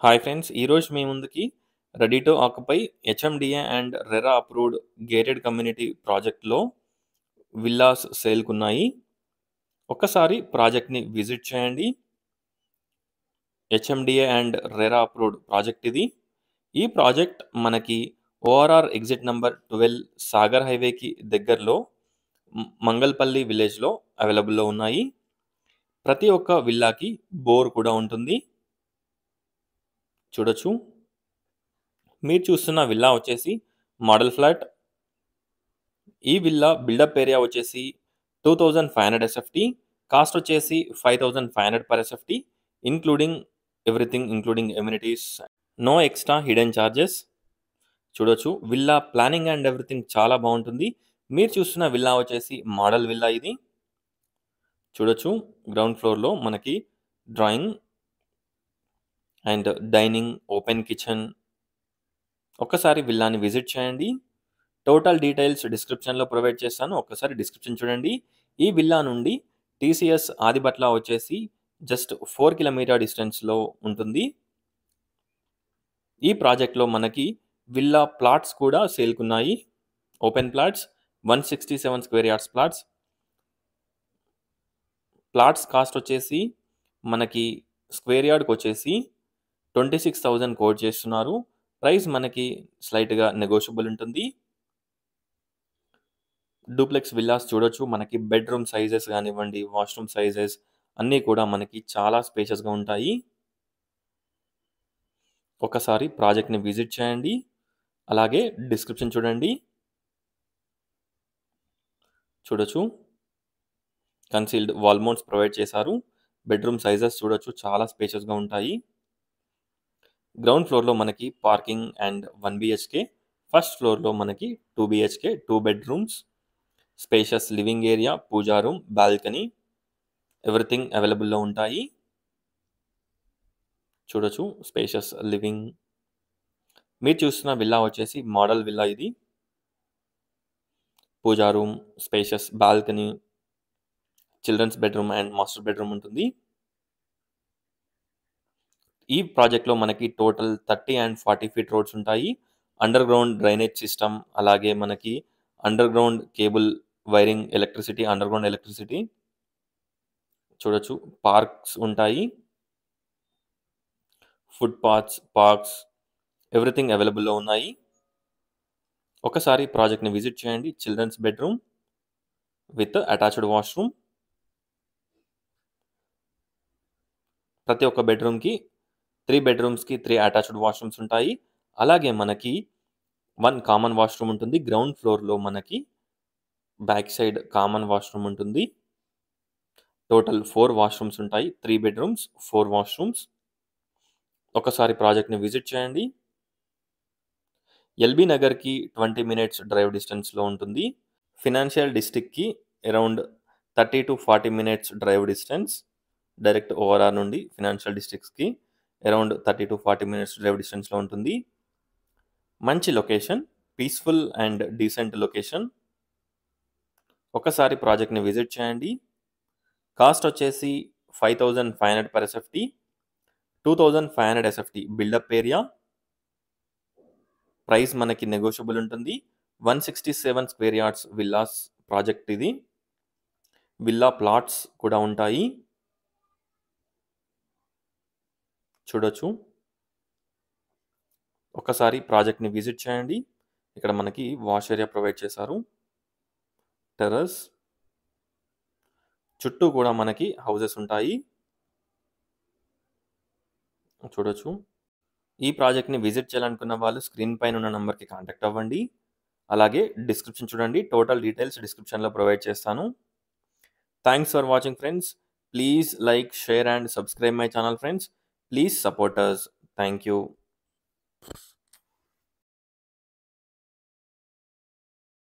Hi friends! ఈరోజు మీ ముందుకి ready to occupy HMDA and RERA approved gated community ప్రాజెక్ట్‌లో villas సేల్‌కున్నాయి. ఒక్కసారి ప్రాజెక్ట్‌ని విజిట్ చేయండి. HMDA and RERA approved project ఇది. ఈ ప్రాజెక్ట్ మనకి ఓఆర్ఆర్ ఎగ్జిట్ నంబర్ 12 సాగర్ హైవేకి దగ్గరలో మంగల్పల్లి విలేజ్‌లో అవైలబుల్‌లో ఉన్నాయి. ప్రతి ఒక్క విల్లాకి బోర్ కూడా ఉంటుంది. చూడొచ్చు. మీరు చూస్తున్న విల్లా వచ్చేసి మోడల్ ఫ్లాట్. ఈ విల్లా బిల్డప్ ఏరియా వచ్చేసి 2500 ఎస్ఎఫ్టీ. కాస్ట్ వచ్చేసి 5500 per SFT. Including everything, including amenities. No extra hidden charges. చూడొచ్చు. విల్లా ప్లానింగ్ అండ్ ఎవ్రీథింగ్ చాలా బాగుంటుంది. మీరు చూస్తున్న విల్లా వచ్చేసి మోడల్ విల్లా ఇది. చూడొచ్చు. గ్రౌండ్ ఫ్లోర్లో మనకి drawing and dining, open kitchen. ఒక్కసారి విల్లాని విజిట్ చేయండి. టోటల్ డీటెయిల్స్ డిస్క్రిప్షన్‌లో ప్రొవైడ్ చేస్తాను. ఒక్కసారి డిస్క్రిప్షన్ చూడండి. ఈ విల్లా నుండి టీసీఎస్ ఆదిబట్ల వచ్చేసి జస్ట్ 4 కిలోమీటర్ డిస్టెన్స్‌లో ఉంటుంది. ఈ ప్రాజెక్ట్‌లో మనకి విల్లా ప్లాట్స్ కూడా సేల్‌కున్నాయి. Open plots 167 square yards plots. Plots cost వచ్చేసి మనకి స్క్వేర్ యార్డ్‌కొచ్చేసి 26,000 కోట్ చేస్తున్నారు. ప్రైస్ మనకి స్లైట్‌గా నెగోషియబుల్ ఉంటుంది. డూప్లెక్స్ విల్లాస్ చూడొచ్చు. మనకి బెడ్‌రూమ్ సైజెస్ గానివ్వండి, వాష్‌రూమ్ సైజెస్ అన్నీ కూడా మనకి చాలా స్పేషియస్‌గా ఉంటాయి. ఒకసారి ప్రాజెక్ట్‌ని విజిట్ చేయండి. అలాగే డిస్క్రిప్షన్ చూడండి. చూడొచ్చు. కన్సీల్డ్ వాల్ మౌంట్స్ ప్రొవైడ్ చేశారు. బెడ్‌రూమ్ సైజెస్ చూడొచ్చు. చాలా స్పేషియస్‌గా ఉంటాయి. గ్రౌండ్ ఫ్లోర్‌లో మనకి పార్కింగ్ అండ్ 1 బీహెచ్‌కే. ఫస్ట్ ఫ్లోర్‌లో మనకి 2 BHK, 2 bedrooms, spacious living area, puja room, balcony everything అవైలబుల్‌లో ఉంటాయి. చూడొచ్చు. Spacious living. మీరు చూస్తున్న విల్లా వచ్చేసి మోడల్ విల్లా ఇది. Puja room, spacious balcony, children's bedroom and master bedroom ఉంటుంది. ఈ ప్రాజెక్ట్‌లో మనకి టోటల్ 30 అండ్ 40 ఫీట్ రోడ్స్ ఉంటాయి. అండర్ గ్రౌండ్ డ్రైనేజ్ సిస్టమ్, అలాగే మనకి underground cable wiring, electricity, underground electricity. చూడొచ్చు. పార్క్స్ ఉంటాయి. ఫుట్ పాత్స్, పార్క్స్ ఎవ్రీథింగ్ అవైలబుల్‌లో ఉన్నాయి. ఒకసారి ప్రాజెక్ట్‌ని విజిట్ చేయండి. Children's bedroom with attached washroom. ప్రతి ఒక్క బెడ్‌రూమ్‌కి 3 బెడ్‌రూమ్స్‌కి 3 అటాచ్డ్ వాష్‌రూమ్స్ ఉంటాయి. అలాగే మనకి 1 కామన్ వాష్‌రూమ్ ఉంటుంది. గ్రౌండ్ ఫ్లోర్‌లో మనకి బ్యాక్ సైడ్ కామన్ వాష్‌రూమ్ ఉంటుంది. టోటల్ 4 వాష్‌రూమ్స్ ఉంటాయి. 3 బెడ్‌రూమ్స్, 4 వాష్‌రూమ్స్. ఒకసారి ప్రాజెక్ట్‌ని విజిట్ చేయండి. ఎల్బీ నగర్‌కి 20 మినిట్స్ డ్రైవ్ డిస్టెన్స్‌లో ఉంటుంది. ఫినాన్షియల్ డిస్ట్రిక్ట్‌కి around 30-40 minutes drive distance. Direct ORR నుండి ఫినాన్షియల్ డిస్ట్రిక్ట్స్‌కి అరౌండ్ 30-40 మినిట్స్ డ్రైవ్ డిస్టెన్స్‌లో ఉంటుంది. మంచి location. Peaceful and decent location. ఒకసారి ప్రాజెక్ట్‌ని విజిట్ చేయండి. కాస్ట్ వచ్చేసి 5500 per SFT. 2500 SFT built-up area. Price మనకి నెగోషియబుల్ ఉంటుంది. 167 స్క్వేర్ యార్డ్స్ విల్లాస్ ప్రాజెక్ట్ ఇది. విల్లా ప్లాట్స్ కూడా ఉంటాయి. చూడొచ్చు. ఒకసారి ప్రాజెక్ట్‌ని విజిట్ చేయండి. ఇక్కడ మనకి వాష్ ఏరియా ప్రొవైడ్ చేశారు. టెర్రస్. చుట్టూ కూడా మనకి హౌసెస్ ఉంటాయి. చూడొచ్చు. ఈ ప్రాజెక్ట్‌ని విజిట్ చేయాలనుకున్న వాళ్ళు స్క్రీన్ పైన ఉన్న నంబర్‌కి కాంటాక్ట్ అవ్వండి. అలాగే డిస్క్రిప్షన్ చూడండి. టోటల్ డీటెయిల్స్ డిస్క్రిప్షన్‌లో ప్రొవైడ్ చేస్తాను. Thanks for watching friends. Please like, share and subscribe my channel friends. Please support us. Thank you.